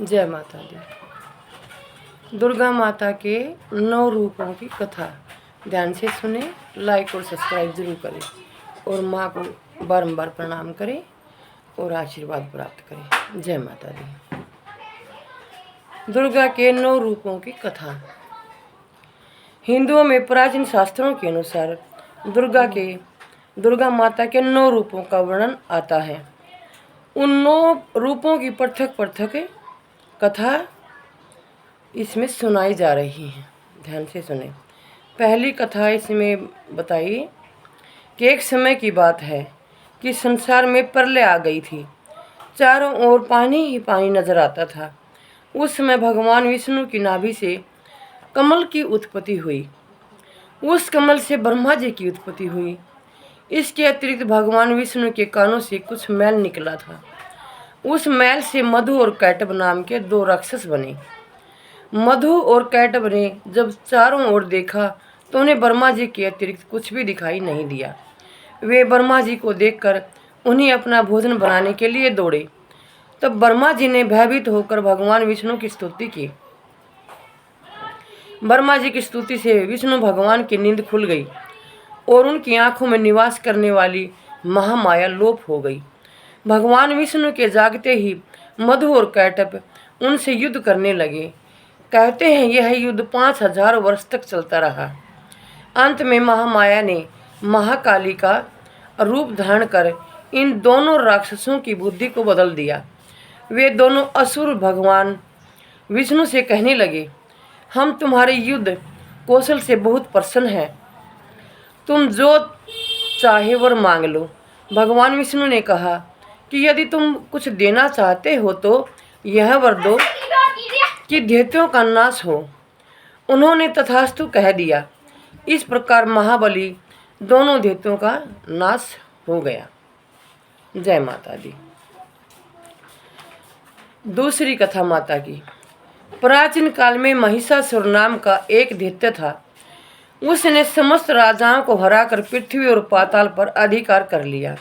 जय माता दी। दुर्गा माता के 9 रूपों की कथा ध्यान से सुने, लाइक और सब्सक्राइब जरूर करें और माँ को बारंबार प्रणाम करें और आशीर्वाद प्राप्त करें। जय माता दी। दुर्गा के 9 रूपों की कथा। हिंदुओं में प्राचीन शास्त्रों के अनुसार दुर्गा माता के 9 रूपों का वर्णन आता है। उन 9 रूपों की पृथक पृथक कथा इसमें सुनाई जा रही है। ध्यान से सुने। पहली कथा इसमें बताई कि एक समय की बात है कि संसार में प्रलय आ गई थी। चारों ओर पानी ही पानी नजर आता था। उस समय भगवान विष्णु की नाभि से कमल की उत्पत्ति हुई। उस कमल से ब्रह्मा जी की उत्पत्ति हुई। इसके अतिरिक्त भगवान विष्णु के कानों से कुछ मैल निकला था। उस मैल से मधु और कैटभ नाम के 2 राक्षस बने। मधु और कैटभ ने जब चारों ओर देखा तो उन्हें ब्रह्मा जी के अतिरिक्त कुछ भी दिखाई नहीं दिया। वे ब्रह्मा जी को देखकर उन्हें अपना भोजन बनाने के लिए दौड़े। तब ब्रह्मा जी ने भयभीत होकर भगवान विष्णु की स्तुति की। ब्रह्मा जी की स्तुति से विष्णु भगवान की नींद खुल गई और उनकी आंखों में निवास करने वाली महामाया लोप हो गई। भगवान विष्णु के जागते ही मधु और कैटभ उनसे युद्ध करने लगे। कहते हैं यह युद्ध 5000 वर्ष तक चलता रहा। अंत में महामाया ने महाकाली का रूप धारण कर इन दोनों राक्षसों की बुद्धि को बदल दिया। वे दोनों असुर भगवान विष्णु से कहने लगे, हम तुम्हारे युद्ध कौशल से बहुत प्रसन्न हैं। तुम जो चाहे वर मांग लो। भगवान विष्णु ने कहा कि यदि तुम कुछ देना चाहते हो तो यह वर दो कि दैत्यों का नाश हो। उन्होंने तथास्तु कह दिया। इस प्रकार महाबली दोनों दैत्यों का नाश हो गया। जय माता दी। दूसरी कथा माता की। प्राचीन काल में महिषासुर नाम का एक दैत्य था। उसने समस्त राजाओं को हराकर पृथ्वी और पाताल पर अधिकार कर लिया।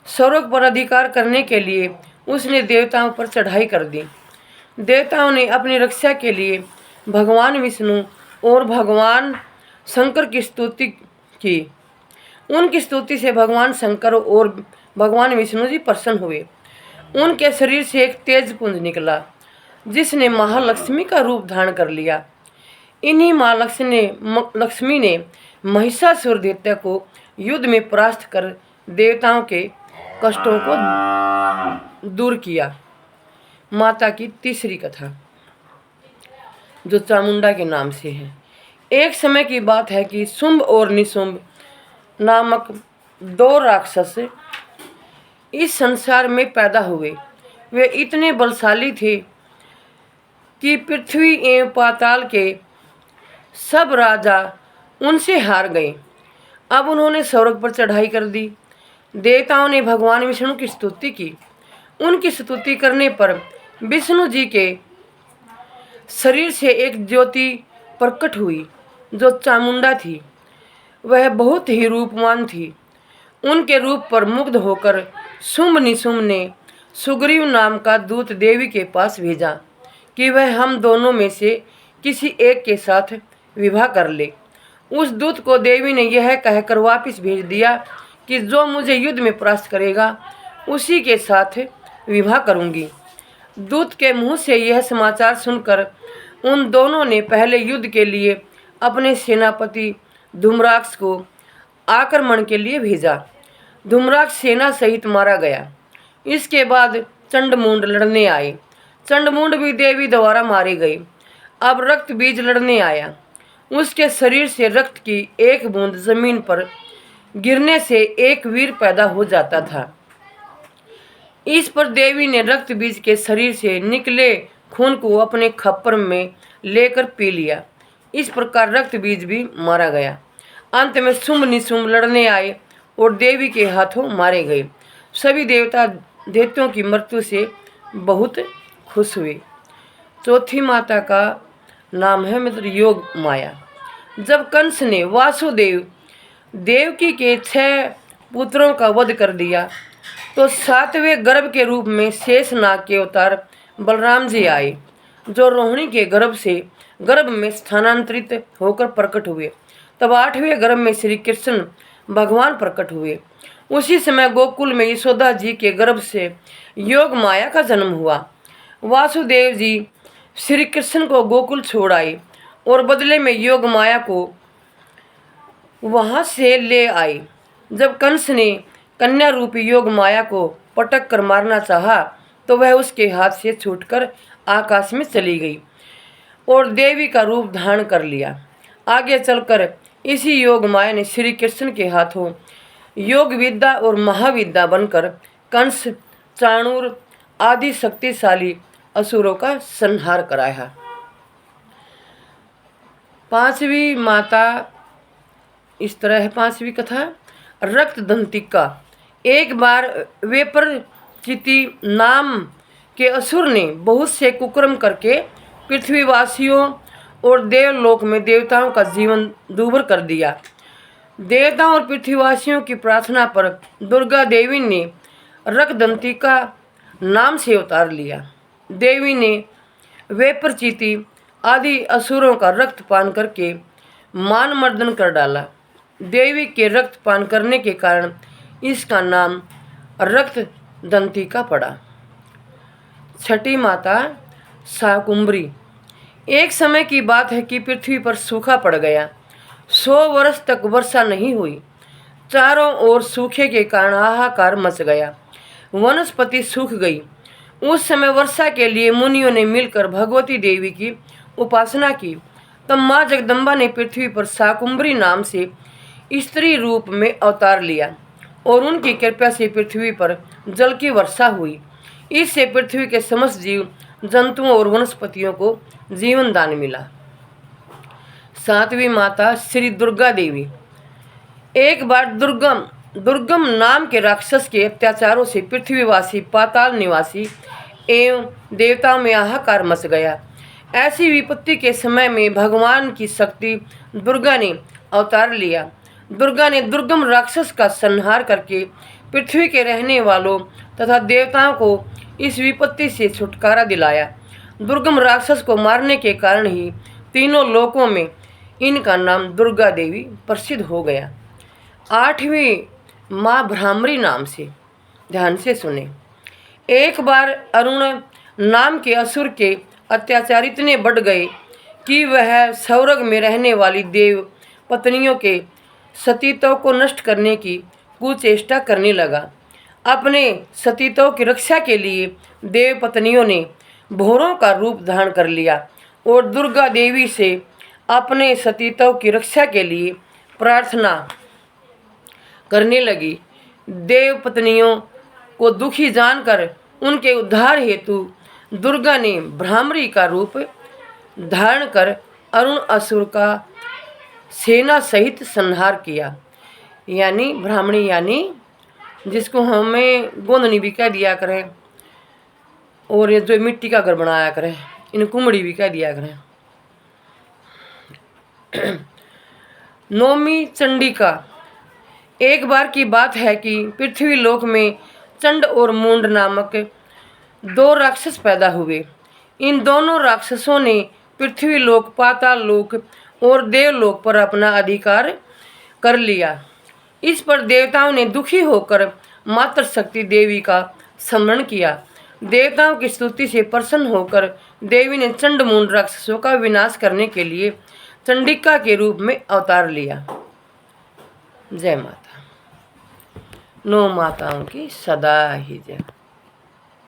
स्वर्ग पर अधिकार करने के लिए उसने देवताओं पर चढ़ाई कर दी। देवताओं ने अपनी रक्षा के लिए भगवान विष्णु और भगवान शंकर की स्तुति की। उनकी स्तुति से भगवान शंकर और भगवान विष्णु जी प्रसन्न हुए। उनके शरीर से एक तेज पुंज निकला जिसने महालक्ष्मी का रूप धारण कर लिया। इन्हीं माँ लक्ष्मी ने महिषासुर दैत्य को युद्ध में परास्त कर देवताओं के कष्टों को दूर किया। माता की तीसरी कथा जो चामुंडा के नाम से है। एक समय की बात है कि शुंभ और निशुंभ नामक 2 राक्षस इस संसार में पैदा हुए। वे इतने बलशाली थे कि पृथ्वी एवं पाताल के सब राजा उनसे हार गए। अब उन्होंने स्वर्ग पर चढ़ाई कर दी। देवताओं ने भगवान विष्णु की स्तुति की। उनकी स्तुति करने पर विष्णु जी के शरीर से एक ज्योति प्रकट हुई जो चामुंडा थी। वह बहुत ही रूपवान थी। उनके रूप पर मुग्ध होकर शुंभ निशुंभ ने सुग्रीव नाम का दूत देवी के पास भेजा कि वह हम दोनों में से किसी एक के साथ विवाह कर ले। उस दूत को देवी ने यह कहकर वापस भेज दिया कि जो मुझे युद्ध में परास्त करेगा उसी के साथ विवाह करूंगी। दूत के मुंह से यह समाचार सुनकर उन दोनों ने पहले युद्ध के लिए अपने सेनापति धूम्राक्ष को आक्रमण के लिए भेजा। धूम्राक्ष सेना सहित मारा गया। इसके बाद चंडमुंड लड़ने आए। चंडमुंड भी देवी द्वारा मारे गए। अब रक्त बीज लड़ने आया। उसके शरीर से रक्त की एक बूंद जमीन पर गिरने से एक वीर पैदा हो जाता था। इस पर देवी ने रक्त बीज के शरीर से निकले खून को अपने खप्पर में लेकर पी लिया। इस प्रकार रक्त बीज भी मारा गया। अंत में शुंभ निशुंभ लड़ने आए और देवी के हाथों मारे गए। सभी देवता दैत्यों की मृत्यु से बहुत खुश हुए। चौथी माता का नाम है योग माया। जब कंस ने वासुदेव देवकी के 6 पुत्रों का वध कर दिया तो 7वें गर्भ के रूप में शेषनाग के अवतार बलराम जी आए, जो रोहिणी के गर्भ में स्थानांतरित होकर प्रकट हुए। तब 8वें गर्भ में श्री कृष्ण भगवान प्रकट हुए। उसी समय गोकुल में यशोदा जी के गर्भ से योग माया का जन्म हुआ। वासुदेव जी श्री कृष्ण को गोकुल छोड़ आए और बदले में योग माया को वहां से ले आए। जब कंस ने कन्या रूपी योग माया को पटक कर मारना चाहा तो वह उसके हाथ से छूटकर आकाश में चली गई और देवी का रूप धारण कर लिया। आगे चलकर इसी योग माया ने श्री कृष्ण के हाथों योग विद्या और महाविद्या बनकर कंस, चाणूर आदि शक्तिशाली असुरों का संहार कराया। 5वीं माता इस तरह है। 5वीं कथा रक्त दंतिका। एक बार वेपरचिति नाम के असुर ने बहुत से कुकर्म करके पृथ्वीवासियों और देवलोक में देवताओं का जीवन दूभर कर दिया। देवताओं और पृथ्वीवासियों की प्रार्थना पर दुर्गा देवी ने रक्तदंतिका नाम से अवतार लिया। देवी ने वेपरचिति आदि असुरों का रक्त पान करके मान मर्दन कर डाला। देवी के रक्त पान करने के कारण इसका नाम रक्तदंतिका पड़ा। 6ठी माता शाकुंभरी। एक समय की बात है कि पृथ्वी पर सूखा पड़ गया। 100 वर्ष तक वर्षा नहीं हुई। चारों ओर सूखे के कारण हाहाकार मच गया। वनस्पति सूख गई। उस समय वर्षा के लिए मुनियों ने मिलकर भगवती देवी की उपासना की। तब माँ जगदम्बा ने पृथ्वी पर शाकुंभरी नाम से स्त्री रूप में अवतार लिया और उनकी कृपा से पृथ्वी पर जल की वर्षा हुई। इससे पृथ्वी के समस्त जीव जंतुओं और वनस्पतियों को जीवन दान मिला। 7वीं माता श्री दुर्गा देवी। एक बार दुर्गम नाम के राक्षस के अत्याचारों से पृथ्वीवासी, पाताल निवासी एवं देवताओं में हाहाकार मच गया। ऐसी विपत्ति के समय में भगवान की शक्ति दुर्गा ने अवतार लिया। दुर्गा ने दुर्गम राक्षस का संहार करके पृथ्वी के रहने वालों तथा देवताओं को इस विपत्ति से छुटकारा दिलाया। दुर्गम राक्षस को मारने के कारण ही तीनों लोकों में इनका नाम दुर्गा देवी प्रसिद्ध हो गया। 8वीं माँ भ्रामरी नाम से। ध्यान से सुने। एक बार अरुण नाम के असुर के अत्याचार इतने बढ़ गए कि वह स्वर्ग में रहने वाली देव पत्नियों के सतीत्व को नष्ट करने की कुचेष्टा करने लगा। अपने सतीत्व की रक्षा के लिए देव पत्नियों ने भौरों का रूप धारण कर लिया और दुर्गा देवी से अपने सतीत्व की रक्षा के लिए प्रार्थना करने लगी। देव पत्नियों को दुखी जानकर उनके उद्धार हेतु दुर्गा ने भ्रामरी का रूप धारण कर अरुण असुर का सेना सहित संहार किया। यानी ब्राह्मणी, यानी जिसको हमें गोंदनी भी कह दिया करें और ये जो मिट्टी का घर बनाया करें, इन कुमड़ी भी कह दिया करें। 9वीं चंडिका। एक बार की बात है कि पृथ्वी लोक में चंड और मूंड नामक 2 राक्षस पैदा हुए। इन दोनों राक्षसों ने पृथ्वी लोक, पाताल लोक और देवलोक पर अपना अधिकार कर लिया। इस पर देवताओं ने दुखी होकर मातृ शक्ति देवी का स्मरण किया। देवताओं की स्तुति से प्रसन्न होकर देवी ने चंड मूंड राक्षसों का विनाश करने के लिए चंडिका के रूप में अवतार लिया। जय माता। 9 माताओं की सदा ही जय।